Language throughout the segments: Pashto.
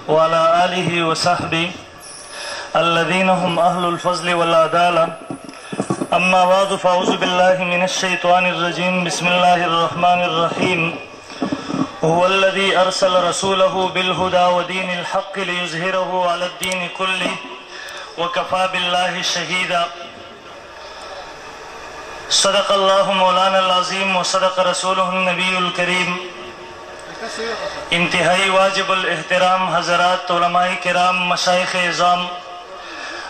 وعلى آله وصحبه الذين هم أهل الفضل والعدالة. أما بعد فأعوذ بالله من الشيطان الرجيم. بسم الله الرحمن الرحيم. هو الذي أرسل رسوله بالهدى ودين الحق ليظهره على الدين كله وكفى بالله شهيدا. صدق الله مولانا العظيم وصدق رسوله النبي الكريم. انتہائی واجب الاحترام حضرات علماء کرام، مشایخ اعظام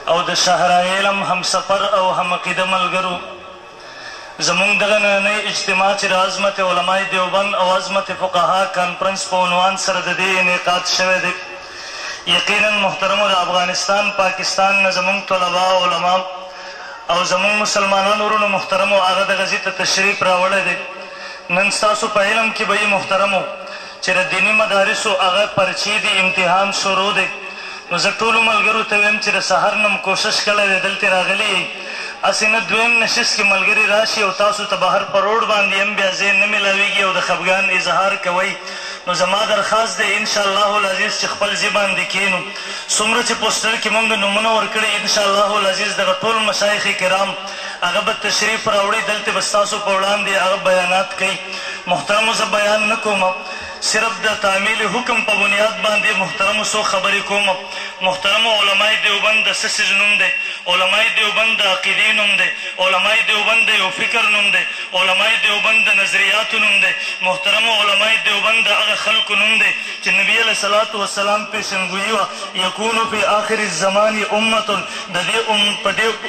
او د شاهرای علم هم سفر او هم عقیده ملګرو، زمونږ دغه نننی اجتماع چې د عظمت علماء دیوبند او عظمت فقهاء کانفرنس په عنوان سره د دې انعقاد شوی دی. یقینا محترمو، د افغانستان پاکستان نه زمونږ طلبا علما او زمونږ مسلمانانو ورونو محترمو هغه دغه ځای ته تشریف راوړی دی. نن ستاسو په علم کې به یې محترمو چې د دیني مدارسو هغه پرچې دي، امتحان شروع دی. نو زه ټولو ملګرو ته ویم چې د سهار نه م کوشش کړی دی دلتې راغلي یئ، هسې نه دویم نشست کې ملګري راشي او تاسو ته بهر په روډ باندې هم بیا ځای نه میلاویږي او د خفګان اظهار کوئ. نو زما درخواست دی انشاءالله العزیز چې خپل ځای باندې کښېنو. څومره چې پوسټر کې مونږ نومونه ورکړي انشاءالله العزیز دغه ټول مشایخ کرام هغه به تشریف راوړي، دلته به ستاسو په وړاندې هغه بیانات کوي. محترمو، زه بیان نه کوم، صرف د تعمیل حکم په بنیاد باندې محترمو څو خبرې کوم. محترمو، علماء دیوبند د څه څیز نوم دی؟ علماء دیوبند د عقیدې نوم دی، علماء دیوبند د یو فکر نوم دی، علماء دیوبند د نظریاتو نوم دی. محترمو، علماء دیوبند د هغه خلکو نوم دی چې نبي علیه الصلاة والسلام پیشنګویي وه، یکونو فی آخر الزمان امة، د دې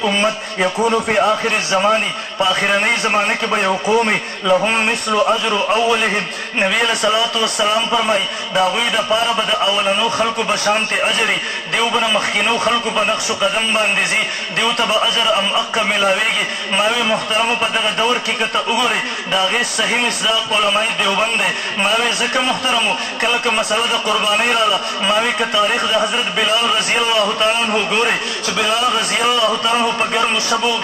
امت یکونو فی آخر الزمان، په آخرنۍ زمانه کې به یو قوم لهم مثل اجر اولهم. نبي علیه الصلاة والسلام فرمایي د هغوی دپاره به د اولنو خلکو به شانتې اجر وي، دیو به د مخکینو خلکو په نقش و قدم باندې ځي، دیو ته به اجر امعقه میلاویږي. ما وی محترمو، په دغه دور کې که ته وګورئ د هغې صحیح مصداق علماء دیوبند دی. ما وی ځکه محترمو کله که مسله د قربانۍ راله، ما وی که تاریخ د حضرت بلال رضی الله تعالی عنه ګورئ چې بلال رضی الله تعالی عنه په ګرمو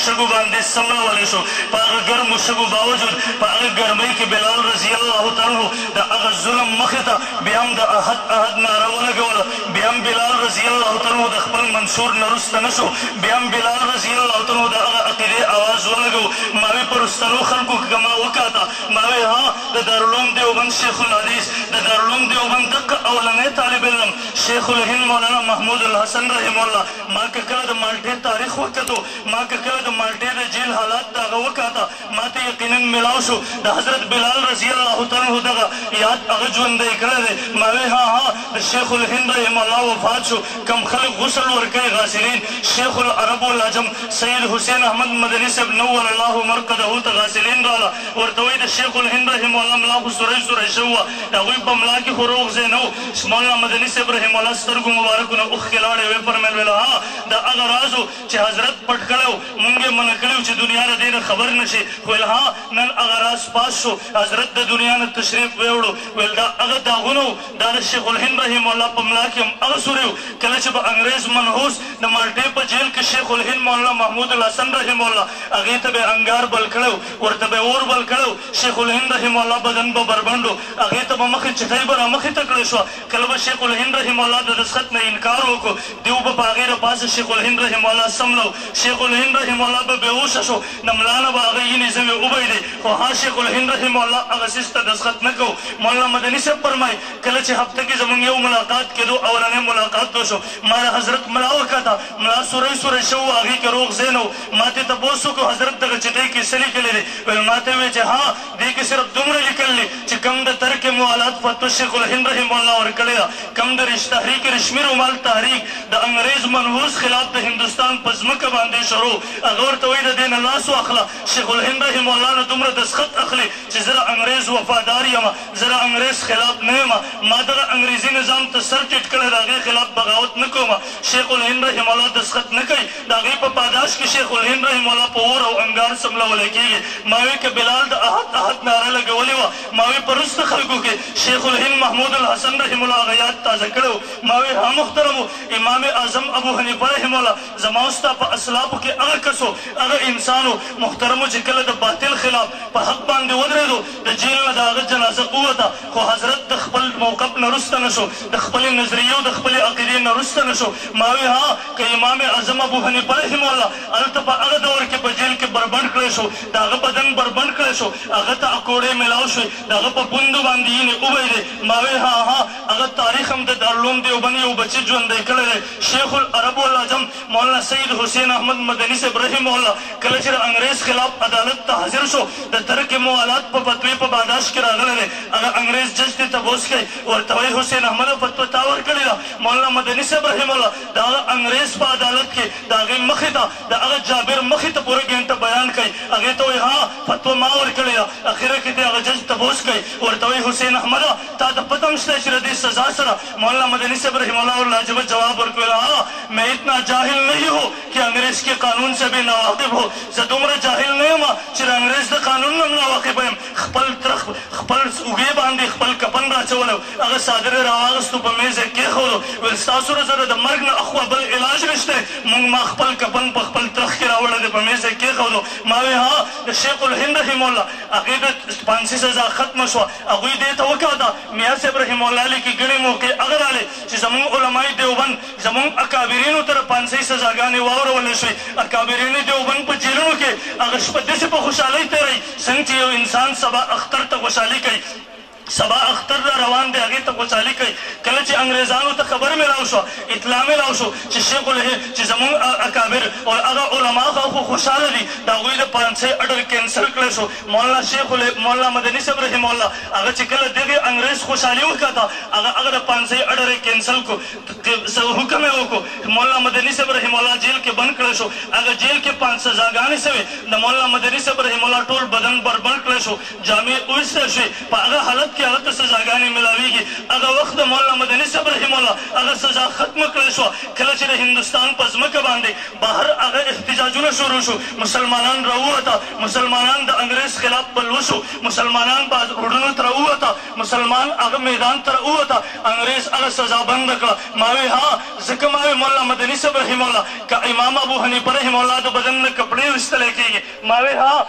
شګو باندې سمړولی شو، په هغه ګرمو شګو باوجود په هغه ګرمۍ کې بلال رضی الله تعالی عنه د هغه ظلم مخې ته بیا هم د احد ناره ولګوله، بیا هم بلال رضی الله تعالی عنه د خپل منصور نه وروسته نه شو، بیا هم بلال رضی الله تعالی عنه د هغه عقیدې اواز ولګو. ما وی په رستنو خلکو که ما وکاته، ما وی ها د دارالعلوم دیوبند شیخ الحدیث، د دارالعلوم دیوبند دقه اولنی طالب علم شیخ الهند مولانا محمود الحسن رحمه الله، ما که کله د مالټې تاریخ وکتو، ما که کله د مالټې د جیل حالات د هغه وکاته، ما ته یقینا میلاو شو د حضرت بلال رضی الله تعالی عنه دغه یاد هغه ژوندی کړی دی. ما وی ها د شیخ الهند رحمه الله وفات شو، کم خلک غسل ورکوي غاسلین، شیخ العرب والعجم سید حسین احمد مدني صاحب نور الله مرقده ته غاسلین راله، ورته وایي د شیخ الهند رحمه الله ملا خو سوری شوی وه، د هغوی په ملا کې خو روغ ځای نه و. مولانا مدني صاحب رحمه الله سترګو مبارکو نه اوښکې لاړې ویې فرمیل ویل ها د هغه رازو چې حضرت پټ کړی و مونږ یې منع کړي و چې دنیا د دې نه خبر نه شي. ویل ها نن هغه راز پاس شو، حضرت د دنیا نه تشریف ویوړو. ویل دا هغه داغونه و، دا د شیخ الهند رحمه الله په ملا کې هم هغه سوری و. کله چې به انګریز منحوس د مالټې په جیل کې شیخ الهند مولانا محمود الحسن رحمه الله هغې ته به یې انګار بل کړی و، ورته به یې اور بل کړی و. شیخ الهند رحمه الله بدن به بربنډ و، هغې ته به مخې چټۍ به را مخې ته کړې شوه. کله به شیخ الهند رحمه الله د دستخط نه انکار وکړو، دیو به په هغې د پاسه شیخ الهند رحمه الله سملو، شیخ الهند رحمه الله به بېهوشه شو، د ملا نه به هغه یینې زمې وبهیدې، خو ها شیخ الهند رحمه الله هغه څیز ته دستخط نه کوو. مولانا مدني صاحب فرمایي کله چې هفته کې زمونږ یو ملاقات کېدو، اولنی ملاقات وشو، ما د حضرت ملا وکاته، ملا سوری شو و، هغې کې روغ ځای نه و. ما ترې تپوس وکړو حضرت دغه چټۍ کې څه لیکلي دی؟ ویل ما ته ویل چې ها دې کې صرف دومره لیکل دي چې کم د ترک موالات فتوا شیخ الهند رحمه الله ورکړې ده، کم د تحریک رشمي رومال تحریک د انګریز منحوس خلاف د هندوستان په ځمکه باندې شروع، هغه ورته وایي د دې نه لاس واخله. شیخ الهند رحمه الله نه دومره دستخط اخلي چې زه د انګریز وفادار یم، زه د انګریز خلاف نه یم، ما دغه انګریزي نظام ته سر ټیټ کړی، د هغې خلاف بغاوت نه کوم. شیخ الهند رحمه الله دستخط نه کوي، د هغې په پاداش کې شیخ الهند رحمه الله په اور او انګار سملولی کېږي. ما وی که بلال د احد ناره لګولې وه، ما وی په وروسته خلکو کې شیخ الهند محمود الحسن رحمه الله هغه یاد تازه کړی و. ما وی ها محترمو، امام اعظم ابو حنیفه رحمه الله زما او ستا په اسلافو کې هغه کس و، هغه انسان و محترمو چې کله د باطل خلاف په حق باندې ودرېدو، د جیل نه د هغه جنازه ووته تا خو حضرت د خپل موقف نه رسته نشو د خپل نظریو د خپل عقیدې نه رسته نشو ما وی ها که امام اعظم ابو حنیفه رحمه الله هلته په هغه دور کې په جیل کې بربنډ کړی شو د هغه بدن بربنډ کړی شو هغه ته اکوړې میلاو شوې د هغه په پوندو باندې یې وبی دی ما وی ها هغه تاریخ هم د دارالعلوم دیوبند یو بچي ژوندی کړی دی شیخ العرب والعجم مولانا سید حسین احمد مدني صاحب رحمه الله کله چې د انګریز خلاف عدالت ته حاضر شو د ترک موالات په فتوی په باداشت کې راغلی دی هغه انګریز جج ته تپوس کوي ورته وایي حسین احمد فتوا تا ورکړې ده مولانا مدني صاحب رحمه الله د هغه انګریز په عدالت کې د هغې مخې ته د هغه جابر مخې ته پوره ګنټه بیان کوي هغې ته وایي ها فتوا ما ورکړې ده اخره کې د هغه جج تپوس کوي ورته وایي حسین احمده تا ته پته هم شته چې د دې سزا سره مولانا مدني صاحب رحمه الله لاجواب جواب ورکوي ها میں اتنا جاہل نہیں ہوں کہ انگریز کے قانون سے بھی ناواقف ہو زه دومره جاهل نه یم چې د انګریز د قانون نه هم ناواقفه یم خپل اوږې باندې خپل کفن راچولی هغه صادر یې راواغستو په میز یې کېښودو ویل ستاسو سره د مرګ نه اخوا بل علاج نشته موږ ما خپل کفن په خپل ترخ کې راوړی دی په میز یې کېښودو ما وی ها د شیخ الهند رحمه الله هغې د پانسي سزا ختمه شوه هغوی دې ته وکاته میاں صاحب رحمه الله لیکي ګڼې موقع هغه راغلې چې زمونږ علماء دیوبند زمونږ اکابرینو ته د پانسۍ سزاګانې واورولې شوې اکابرین دیوبند په جیلونو کې هغه شپه داسې په خوشحالۍ تېروي څنګه چې یو انسان سبا اختر ته خوشحالي کوي سبا اختر را روان دی هغې ته خوشحالي کوي کله چې انګریزانو ته خبر میلاو شو اطلاع میلاو شو چې شیخ چې زمونږ اکابر او هغه علما خو خوشحاله دي د هغوی د پانسۍ اډر کینسل کړی شو مولانا مدني صاحب رحمه الله هغه چې کله دغې انګریز خوشحالي وکړه هغه د پانسۍ اډر یې کینسل کړو حکم یې وکړو مولانا مدني صاحب رحمه الله جیل کې بند کړی شو هغه جیل کې 5 سزاګانې شوې د مولانا مدني صاحب رحمه الله ټول بدن بربنډ کړی شو جامې ویستل شوې په هغه حالت کې هغه ته سزاګانې ملاویږي هغه وخت د مولانا مدني صاحب رحمه الله هغه سزا ختمه کړی شوه کله چې د هندوستان په ځمکه باندې بهر هغه احتجاجونه شروع شو مسلمانان راووته مسلمانان د انګریز خلاف بل وشو مسلمانان روډونو ته راووته مسلمان هغه میدان ته راووته انګریز هغه سزا بنده کړه ما وی ها ځکه ما وی مولانا مدني صاحب رحمه الله که امام ابو حنیفه رحمه الله د بدن نه کپړې ویستلی کېږي ما وی ها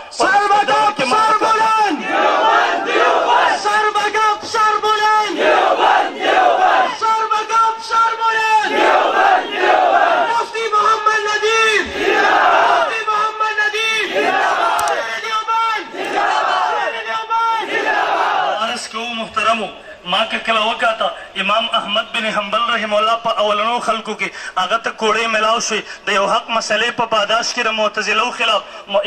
مفتی محمد ندیم مفتی محمد ندیم عرض کوو محترمو ما که کله وکاته امام احمد بن حنبل رحم الله په اولنو خلکو کې هغه ته کوړې میلاو شوې د یو حق مسئلې په پاداش کې د معتزلو خلاف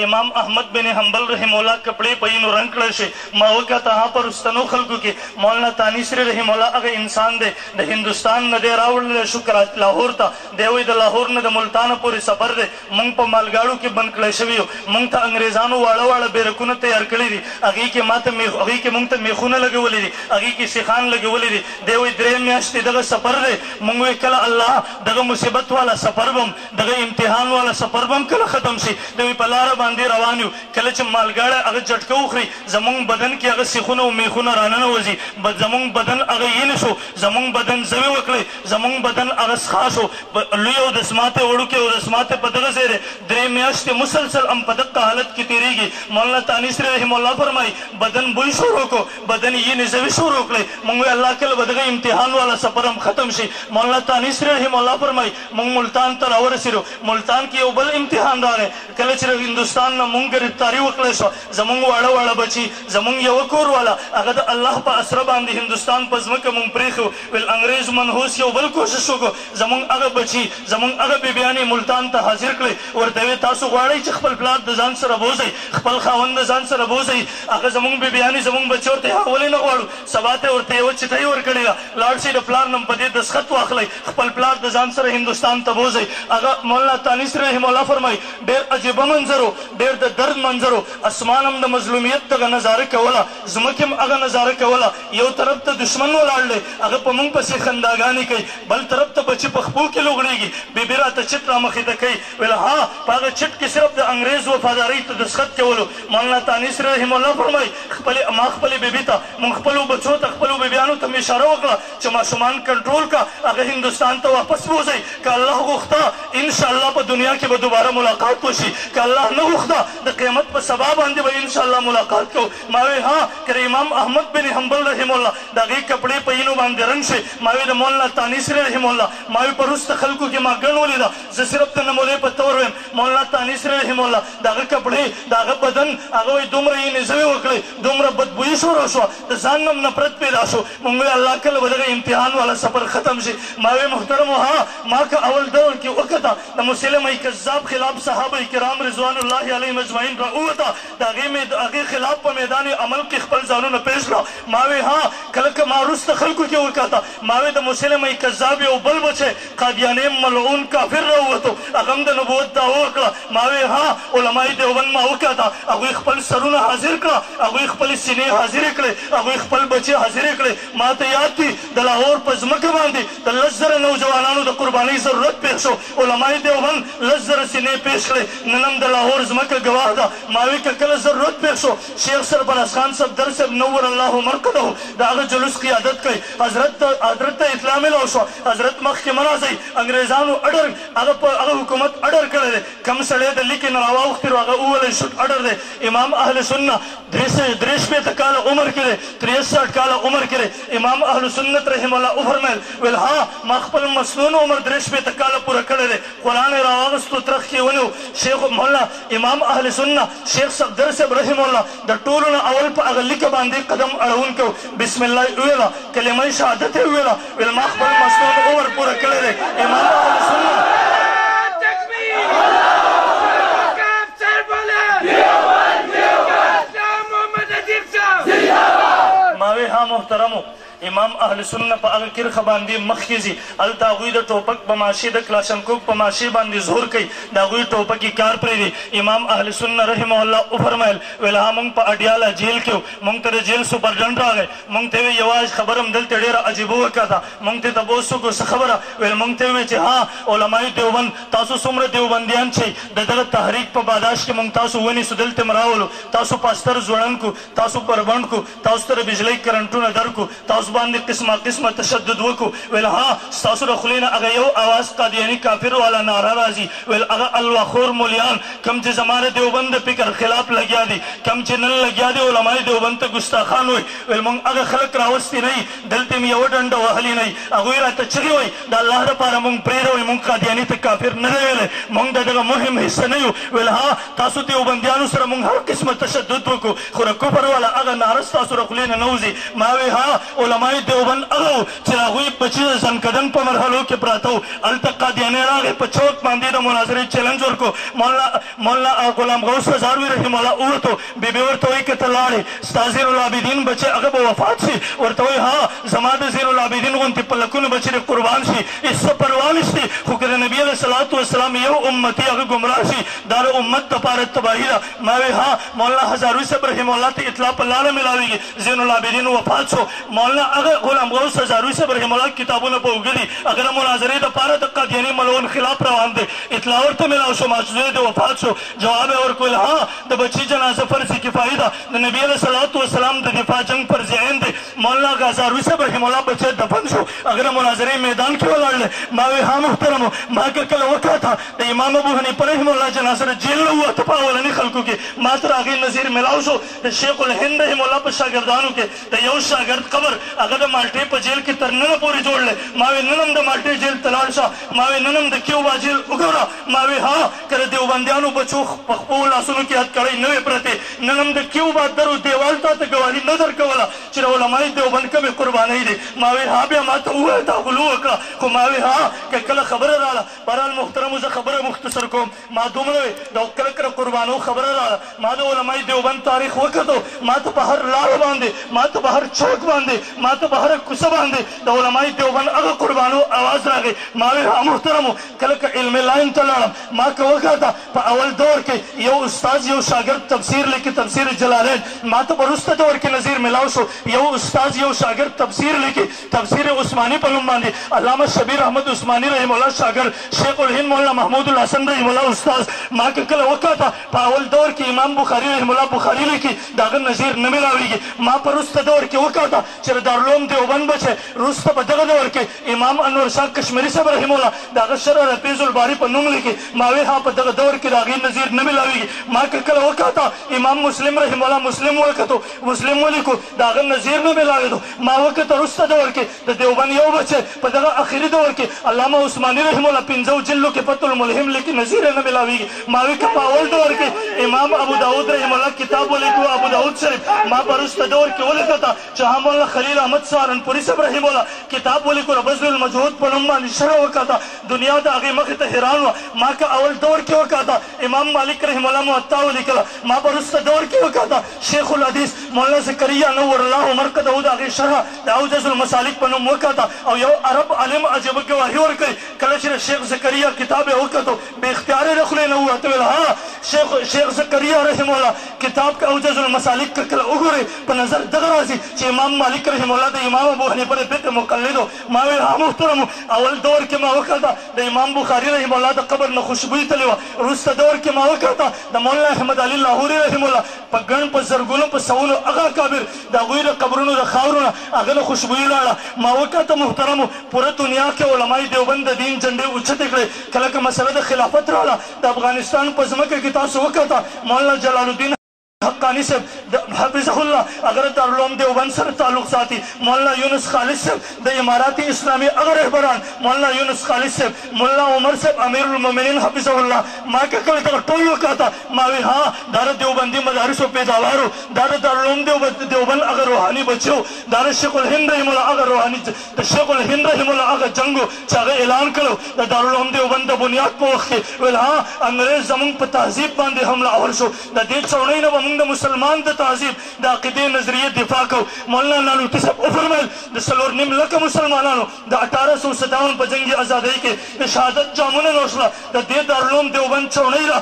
امام احمد بن حنبل رحم الله کپړې په یینو رنګ کړی شوې ما وکاته هغه په رستنو خلکو کې مولانا تانیسري رحم الله هغه انسان دی د هندوستان نه دی راوړلی شو لاهور ته دی وایي د لاهور نه د ملتانه پورې سفر دی موږ په مالګاړو کې بند کړی شوي یو موږ ته انګریزانو واړه واړه بیرکونه تیار کړي دي هغې کې موږ ته میخونه لګولي دي هغې کې خان لګولې دي دی وایي 3 میاشتې دغه سفر دی موږ وایي کله الله دغه مصیبت والا سفر به هم دغه امتحان والا سفر به هم کله ختم شي دی وایي په لاره باندې روان یو کله چې مالګاړی هغه جټکه وخوري زمونږ بدن کې هغه سیخونه او میخونه راننوځي زمونږ بدن هغه یې شو زمونږ بدن زوی وکړی زمونږ بدن هغه څښا شو لوی او دسماتی وړوکې او دسماتی په دغه ځای دی 3 میاشتې مسلسل هم په دغه حالت کې تېرېږي مولانا تانیسري رحم الله فرمایي بدن بوی شروع کړو بدن یې زوی شروع کړی مونږ وی الله کله به دغه امتحان والا سفر هم ختم شي مولانا تانیسري رحم الله فرمایي مونږ ملتان ته راورسېدو ملتان کې یو بل امتحان راغی کله چې هندوستان نه مونږ ګرفتاري وکړی شوه زمونږ واړه واړه بچي زمونږ یوه کور والا هغه د الله په اسره باندې هندوستان په ځمکه مونږ پرېښو ویل انګریز منحوس یو بل کوشش وکړو زمونږ هغه بچي زمونږ هغه بیبیانې ملتان ته حاضر کړئ ورته ویې تاسو غواړئ چې خپل پلار د ځان سره بوځئ خپل خاوند د ځان سره بوځئ هغه زمونږ بیبیانې زمونږ بچي ورته ولې نه غواړو سبا ته ورته یوه چټۍ ورکړې ده لاړ شئ د پلار نه په دې دستخط واخلئ خپل پلار د ځان سره هندوستان ته بوځئ هغه مولانا تانیسري رحم الله فرمایي ډېر عجیبه منظر و ډېر د درد منظر و اسمان هم د مظلومیت دغه نظاره کوله ځمکې هم هغه نظاره کوله یو طرف ته دشمن ولاړ دی هغه په موږ پسې خنداګانې کوي بل طرف ته بچي په خپو کې لوغړېږي بیبي راته چټ رامخې ته کوي ویل ها په هغه چټ کې صرف د انګریز وفادارۍ ته دستخط کولو مولانا تانیسري رحم الله فرمایي ما خپلې بیبي ته موږ خپلو بچو ته خپلو بیبیانو ته مې اشاره وکړه چې ماشومان کنټرول کا هغه هندوستان ته واپس بوځئ که الله غوښته انشاءالله په دنیا کې به دوباره ملاقات وشي که الله نه غوښته د قیامت په سبا باندې به انشاءالله ملاقات کوو ما وی ها که امام احمد بن حنبل رحم الله د هغې کپړې په اینو باندې رنګ شي ما وی د مولانا تانیسري رحم الله ما وی په وروسته خلکو کې ما ګڼ ولیده زه صرف د نمونې په طور ویم مولانا تانیسري رحم الله د هغه کپړې د هغه بدن هغه وایي دومره یې نظوې وکړې دومره بدبویي شروع شوه د ځان نه نفرت پیدا شو مونږ وی الله کله به دغه امتحان والا سفر ختم شي ما وی محترمو ها ما که اول دور کې وکته د مسلمه کذاب خلاف صحابه کرام رضوان الله علیهم اجمعین راووته د هغې خلاف په میدان عمل کې خپل ځانونه پیش کړه ما وی ها کله که ما وروسته خلکو کې وکته ما وی د مسلمه کذاب یو بل بچی قادیاني ملعون کافر راووتو هغه هم د نبوت دعوه وکړه ما وی ها علماء دیوبند ما وکته هغوی خپل سرونه حاضر کړه هغوی خپلې سینې حاضرې کړې هغوی خپل بچې حاضرې کړې ما ته یاد دي د لاهور په ځمکه باندې د 10,000 نوجوانانو د قربانۍ ضرورت پیښ شو علماء دیوبند 10,000 سینې پیش کړې نن هم د لاهور ځمکه ګواه ده ما وی که کله ضرورت پیښ شو شیخ سرفراز خان صاحب در صاحب نور الله مرقده د هغه جلوس قیادت کوي حضرت ته اطلاع ملو شوه حضرت مخکې مه راځئ انګریزانو اډر هغه حکومت اډر کړی دی کم سړی د لیکې نه راواوښتي نو هغه وویلی شوټ اډر دی امام اهل سنه 63 کاله عمر کې دی 63 کاله عمر کې دی امام اهل سنت رحم الله وفرمیل ویل ها ما خپل مسنون عمر 63 کاله پوره کړی دی قرآن یې راواغستو ترخ کې ونیو شیخ مولانا امام اهل سنه شیخ صفدر صاحب رحم الله د ټولو نه اول په هغه لیکه باندې قدم اړون کو بسم الله ویله کلمه شهادت یې ویله ویل ما خپل مسنون عمر پوره کړی دی امام اهل سنه ماوی ها محترمو امام اهل سنه په هغه کرخه باندې مخکې ځي هلته هغوی د ټوپک په ماشي د کلاشنکوف په ماشي باندې زور کوي د هغوی ټوپکې کار پرېږدي امام اهل سنه رحمه الله وفرمیل ویل ها مونږ په اډیاله جیل کې وو مونږ ته د جیل سوپرډنټ راغی مونږ ته وی یوازې خبره هم دلته ډېره عجیبه وکړه مونږ ته تپوس وکړو څه خبره ویل مونږ ته وویل چې ها علماء دیوبند تاسو څومره دیوبندیان چې د دغه تحریک په باداشت کې مونږ تاسو ونیسو دلته م راولو تاسو پاستر ځوړند کو تاسو پربند کو تاسو ته د بجلۍ کرنټونه درکو تاسو باندې قسمه تشدد وکړو ویل ها ستاسو د خولې نه هغه یو اواز قادیاني کافر والا ناره راځي ویل هغه الواخور مولیان کم چې زما د دیوبند د فکر خلاف لګیا دي کم چې نن لګیا دي علماء دیوبند ته ګستاخان وایي ویل موږ هغه خلک راوستي نه یي دلته مې یوه ډنډه وهلي نه یي هغوی راته چغې وایي د الله دپاره موږ پرېږده وایي موږ قادیاني ته کافر نه دی ویلی موږ د دغه مهم حصه نه یو ویل ها تاسو دیوبندیانو سره موږ هر قسمه تشدد وکړو خو د کفر والا هغه ناره ستاسو د خولې نه نه وځي ما وی ها علماء دیوبند هغه و چې هغوی بچي د زنکدن په مرحلو کې پراته وو هلته قادیاني راغی په چوک باندې د مناظرې چیلنج ورکړو مولانا غلام غوث هزاروي رحم الله ووتو بیبي ورته وایي که ته لاړې ستا زین العابدین بچی هغه به وفات شي ورته وایي ها زما د زین العابدین غوندې په لکونو بچي دې قربان شي هېڅ څه پروا نشتې خو که د نبي علیه صلات وسلام یو امتي هغه ګمراه شي دا د امت دپاره تباهي ده ما وایي ها مولانا هزاروي صاحب رحم الله ته اطلاع په لاړه ملاوېږي زین العابدین وفات شو مولانا هغه غلام غوث هزاروي صاحب رحم الله کتابونه په اوږه دي هغه د مناظرې دپاره د قادیاني ملعون خلاف روان دی اطلاع ورته ملاو شو ماسوی د وفات شو جواب یې ورکویل ها د بچي جنازه فرض کفایي ده د نبي علیه صلات وسلام د دفاع جنګ فرض عین دی مولانا هزاروي صاحب رحم الله بچی دفن شو هغه د مناظرې میدان کې ولاړ دی ما وی ها محترمو ما که کله وکاته د امام ابو حنیفه رحم الله جنازه د جیل نه ووته په اولني خلکو کې ما تر هغې نظیر ملاو شو د شیخ الهند رحم الله په شاګردانو کې د یو شاګرد قبر هغه د مالټې په جیل کې تر ننه پورې جوړ دی ما وی نن هم د مالټې جیل ته لاړ شه ما وی نن هم د کیوبا جیل وګوره ما وی ها که د دیوبندیانو بچو په خپلو لاسونو کې هتکړۍ نه وې پرتې نن هم د کیوبا درو دیوال تا ته ګواهي نه درکوله چې د علماء دیوبند کمې قربانۍ دي ما وی ها بیا ما ته ووایه تا غلو وکړه خو ما وی ها که کله خبره راله بهرحال محترمو زه خبره مختصر کوم ما دومره وی د کله کله قربانو خبره راله ما د علماء دیوبند تاریخ وکتو ما ته په هر لاره باندې ما ته په هر چوک باندې ما ته په هره کوڅه باندې د علماء دیوبند هغه قربانو اواز راغی ما وی ها محترمو کله که علم لاین ته لاړم ما که وکاته په اول دور کې یو استاد یو شاګرد تفسیر لیکي تفسیر جلالین ما ته په وروسته دور کې نظیر ملاو شو یو استاد یو شاګرد تفسیر لیکي تفسیر عثماني په نوم باندې علامه شبیر احمد عثماني رحم الله شاګرد شیخ الهند مولانا محمود الله حسن رحم الله استاذ ما که کله وکاته په اول دور کې امام بخاري رحم الله بخاري لیکي د هغه نظیر نه میلاویږي. ما په وروسته دور کې وکاته چې د دارالعلوم دیوبند بچی وروسته په دغه دور کې امام انور شاه کشمیري صاحب رحم الله د هغه شرح رفیظ الباري په نوم لیکي. ما وی ها په دغه دور کې د هغې نظیر نه میلاویږي. ما که کله وکاته امام مسلم رحم الله مسلم وکتو مسلم ولیکو د هغه نظیر نه میلاوېدو. ما وکته وروسته دور کې د دیوبند یو بچی په دغه اخري دور کې علامه عثماني رحم الله 5 جلدو کې فتح الملهم لیکي نظیر نه میلاویږي. ما وی که په اول دور کې امام ابو داود رحم الله کتاب ولیکو ابو داود شریف. ما په وروسته دور کې ولیکته چې مولانا خلیل احمد سهارنپوري صاحب رحم الله کتاب ولیکو بذل المجهود په نوم باندې شرح وکړه. دنیا د هغې مخې ته حیران وه. ما که اول دور کې وکړه امام مالک رحم الله موطا ولیکله. ما په وروسته دور کې وکړه شیخ الحدیث مولانا زکریا نور الله مرقده د هغې شرح د اوجز المسالک په نوم وکړه. او یو عرب عالم عجیبه ګواهي ورکوي کله چې شیخ زکریا کتاب یې وکړو بې اختیار یې د خولې نه ووته ویل ها شیخ زکریا رحم الله کتاب که اوجز المسالک که کله وګورئ په نظر دغه راځي چې امام مالک رحم الله د امام ابو حنیفه د فقه مقلد و. ما ویل ها محترمو اول دور کې ما وکړه د امام بخاري رحم الله د قبر نه خوشبویي تللې وه. وروسته دور کې ما وکړه د مولانا احمد علي لاهوري رحم الله په ګڼ په زرګونو په سوونو هغه اکابر د هغوی د قبرونو د خاورو نه هغه نه خوشبویي لاړه. ما وکړه محترمو پوره دنیا کې علماء دیوبند د دین جنډې اوچتې کړې. کله که مسله د خلافت راغله د افغانستان په ځمکه کې تاسو وکړه مولانا جلال الدین حقانی صاحب حفظہ اللہ اگر دارالعلوم دیوبند سره تعلق ساتي. مولانا یونس خالد صاحب د امارات اسلامی اگر رهبران مولانا یونس خالد صاحب مولانا عمر صاحب امیر المؤمنین حفظہ اللہ. ما که کله دغه ټول وکاته ما وی ها دا د دیوبندي مدارسو پیداوارو دا د دارالعلوم دیوبند هغه روحاني بچو دا د شیخ الهند رحم الله هغه روحاني د شیخ الهند رحم الله هغه جنګو چې هغه اعلان کړو د دارالعلوم دیوبند د بنیاد په وخت کې ویل ها انګریز زمونږ په تهذیب باندې حمله آور شو. د دې چوڼۍ نه به د مسلمان د تهذیب د عقیدې نظریې دفاع کو. مولانا نانوتي صاحب وفرمیل د 4.5 لکه مسلمانانو د 1857 په جنګي ازادۍ کې د شهادت جامونه نوشله د دې دارالعلوم دیوبند چوڼۍ را.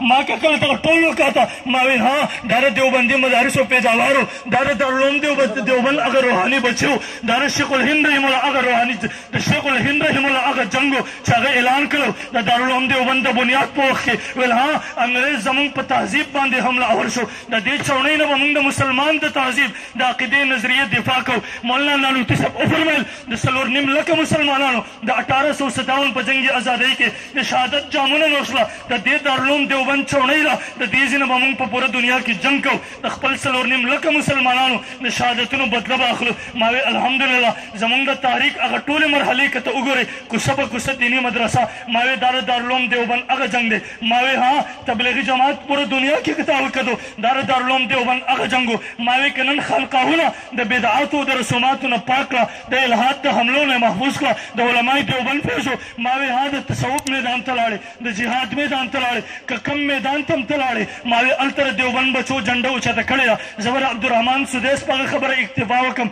ما که کله دغه ټول وکاته ما ویل ها دا د دیوبندي مدارسو پیداوارو دا د دارالعلوم دیوبند هغه روحاني بچو دا د شیخ الهند رحم الله هغه روحاني د شیخ الهند رحم الله هغه جنګو چې هغه اعلان کړو د دارالعلوم دیوبند د بنیاد په وخت کې ویل ها انګریز زمونږ په تهذیب باندې حمله آور شو. د دې چوڼۍ نه به موږ د مسلمان د تهذیب د عقیدې نظریې دفاع کوو. مولانا نانوتي صاحب وفرمیل د 4.5 لکه مسلمانانو د 1857 په جنګي ازادۍ کې د شهادت جامونه نوشله د دې دارالعلوم دیوبند چوڼۍ را. د دې ځینه به موږ په پوره دنیا کې جنګ کوو د خپل 4.5 لکه مسلمانانو د شهادتونو بدله به اخلو. ما وی الحمدلله زمونږ د تاریخ هغه ټولې مرحلې که ته وګورې کوڅه په کوڅه دیني مدرسه ما وی دا د دارالعلوم دیوبند هغه جنګ دی. ما وی ها تبلیغي جماعت پوره دنیا کې که ته وکړو دا د دارالعلوم دیوبند هغه جنګ و. ما وی که نن خانقاهونه د بدعاتو د رسوماتو نه پاک کړه د الحاد د حملو نه محفوظ کړه د علماء دیوبند فیضو. ما وی ها د تصوف میدان ته لاړې د جهاد میدان ته لاړې که کم میدان ته هم ته لاړې ما وی هلته د دیوبند بچو جنډه اوچته کړې ده. زه به عبدالرحمن سدیس په هغه خبره اکتفا وکړم.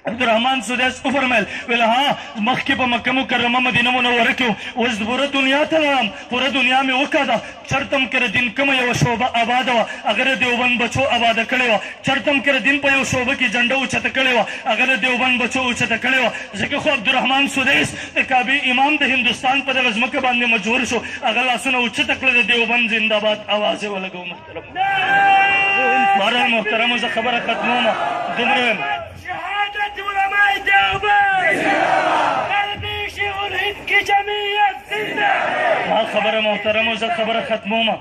عبدالرحمن سدیس وفرمیل ویل ها مخکې په مکه مکرمه مدینه منوره کې اوس پوره دنیا ته لاړم پوره دنیا مې وکړه چرته هم که د دین کومه یوه شعبه آباده وه هغه د دیوبند بچو آباده کړې وه. چرته هم که د دین په یو شعبه کې جنډه اوچته کړې وه هغه د دیوبند بچو اوچته کړې وه. ځکه خو عبدالرحمن سدیس د کعبې امام د هندوستان په دغه ځمکه باندې مجهور شو هغه لاسونه اوچته کړه د دیوبند زنده‌باد اواز یې ولګو. محترم بهرحال محترمو زه خبره ختمومه دومره ویم علماء دیوبند قلبی شیخ الهند کی جمعیت زنده. ما خبره محترمو زه خبره ختمومه.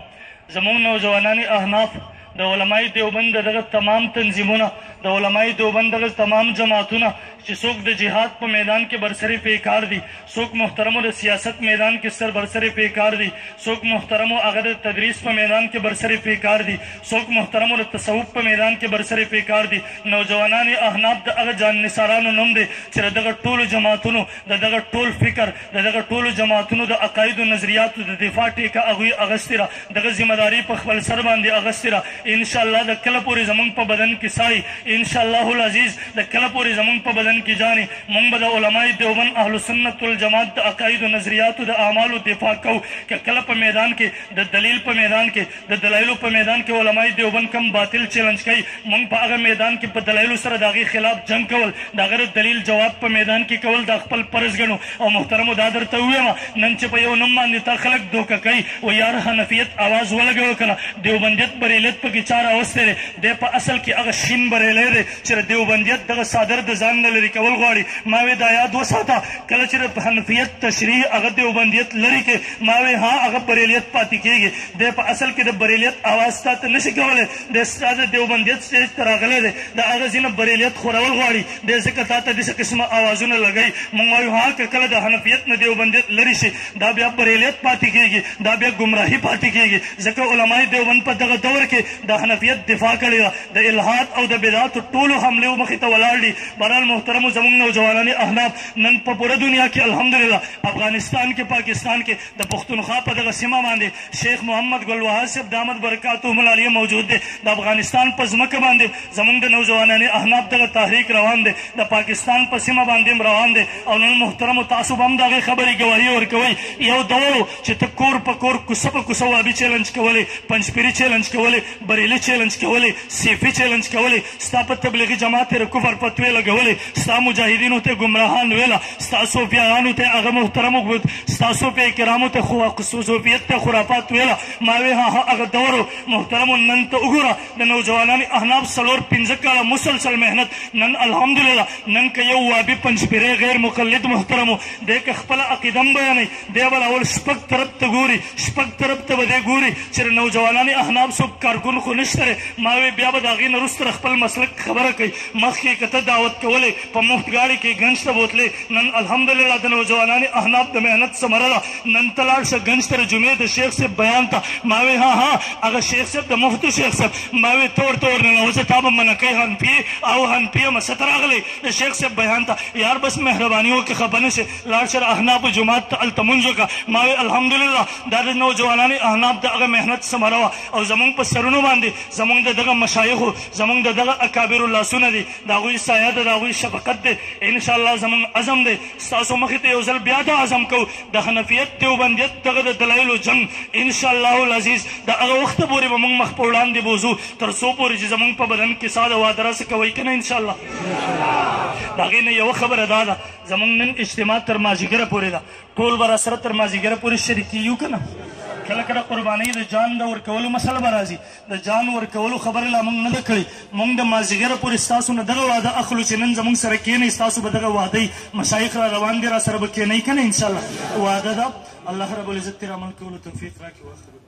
زمونږ نوجوانان احناف د علماء دیوبند دغه تمام تنظیمونه د علماء دیوبند دغه تمام جماعتونه چې څوک د جهاد په میدان کې برسري پیکار دي څوک محترمو د سیاست میدان کې سر برسري پیکار دي څوک محترمو هغه د تدریس په میدان کې برسري پیکار دي څوک محترمو د تصوف په میدان کې برسري پیکار دي. نوجوانان احناف د هغه جان نثارانو نوم دی چې د دغه ټولو جماعتونو د دغه ټول فکر د دغه ټولو جماعتونو د عقایدو نظریاتو د دفاع ټیکه هغوی اخیستې ده دغه ذمه داري په خپل سر باندې اخیستې ده. انشاءالله د کله پورې زمونږ په بدن کې سای انشاءالله العزیز د کله پورې زمونږ په بدن میدان کی جانیں مونږ به د علماء دیوبند اهل سنت والجماعت د عقاید و نظریاتو د اعمالو دفاع کوو که کله په میدان کې د دلیل په میدان کې د دلایلو په میدان کې علماء دیوبند کم باطل چیلنج کوي مونږ په هغه میدان کې په دلایلو سره د هغې خلاف جنګ کول د هغه د دلیل جواب په میدان کې کول د خپل فرض ګڼو او محترمو دا درته ووایم نن چې په یو نوم باندې تا خلک دوکه کوي و یار حنفیت آواز ولګوه که نه دیوبندیت بریلیت پکې چا راوستی دی دی په اصل کې هغه شین بریلی دی چې د دیوبندیت دغه صادر د ځان نه لرې کول غواړي ما وی دا یاد وساته کله چې د حنفیت تشریح هغه دیوبندیت لرې کړي ما وی ها هغه بریلیت پاتې کېږي دی په اصل کې د بریلیت آواز تا ته نشي کولی دی ستا د دیوبندیت سټیج ته راغلی دی د هغه ځینې بریلیت خورول غواړي دی ځکه تا ته داسې قسمه آوازونه لګوي موږ وایو ها که کله د حنفیت نه دیوبندیت لرې شي دا بیا بریلیت پاتې کېږي دا بیا ګمراهي پاتې کېږي ځکه علماء دیوبند په دغه دور کې د حنفیت دفاع کړې ده د الحاد او د بدعاتو ټولو حملو مخې ته ولاړ دي بهرحال محترمو زموږ نوجوانان احناف نن په پوره دنیا کې الحمدلله افغانستان کې پاکستان کې د پښتونخوا په دغه سیمه باندې شیخ محمد ګل وهاب صاحب دامت برکاتهم العالیه موجود دی د افغانستان په ځمکه باندې زموږ د نوجوانان احناف دغه تحریک روان دی د پاکستان په سیمه باندې هم روان دی او نن محترمو تاسو به هم د هغې خبرې ګواهي ورکوئ یو دور چې ته کور په کور کوڅه په کوڅه وابي چیلنج کولې پنجپیري چیلنج کولې بریلي چیلنج کولې صیفي چیلنج کولې ستا په تبلیغي جماعت یې کفر فتوې لګولې ستا مجاهدینو ته ګمراهان ویله ستا صوفیانو ته هغه محترمو ستا صوفیه کرامو ته صوفیت ته خرافات ویله ما وی هغه دور محترمو نن ته وګوره د نوجوانان احناف څلور پنځه کاله مسلسل محنت نن الحمدلله نن که یو وابي پنجپیری غیر مقلد محترمو دی که خپله عقیده هم بیانوي دی به اول شپږ طرف ته ګوري شپږ طرف ته به دی ګوري چې د نوجوانان احناف څوک کارکون خو نشته دی ما وی بیا به د هغې نه وروسته خپل مسلک خبره کوي مخکې که ته دعوت کولې په مفت ګاډي کې ګنج ته بوتلې نن الحمدلله د نوجوانان احناف د محنت ثمره ده نن ته لاړ شه ګنج ته د جمعې د شیخ صاحب بیان ته ما وی هغه شیخ صاحب د مفتي شیخ صاحب ما وی ته ورته ورننوځه تا به منع کوي حنفي او حنفي یم څه ته راغلی د شیخ صاحب بیان ته یار بس مهرباني وکړه خفه نه شې لاړ شه د احنافو جومات ته هلته مونځ وکړه ما وی الحمدلله دا د نوجوانان احناف د هغه محنت ثمره وه او زمونږ په سرونو باندې زمونږ د دغه مشایخو زمونږ د دغه اکابرو لاسونه دي د هغوی سایه ده د هغوی شفقت دی انشاءالله زمونږ عزم دی ستاسو مخې ته یو ځل بیا دا عزم کوو د حنفیت دیوبندیت دغه د دلایلو جنګ انشاءالله العزیز د هغه وخته پورې به موږ مخ په وړاندې بوځو تر څو پورې چې زمونږ په بدن کې سا د واده راسه کوئ که نه انشاءالله د هغې نه یوه خبره دا ده زمونږ نن اجتماع تر مازدیګره پورې ده ټول به راسره تر مازدیګره پورې شریک کېږو که نه کله کله قربانۍ د جان د ورکولو مسله به راځي د جان ورکولو خبره لا موږ نه ده کړې موږ د مازدیګره پورې ستاسو نه دغه واده اخلو چې نن زموږ سره کښېنئ ستاسو به دغه واده مشایخ را روان دي را سره به کښېنئ که نه انشاءالله واده ده الله رب العزت تېر عمل کولو توفیق راکړي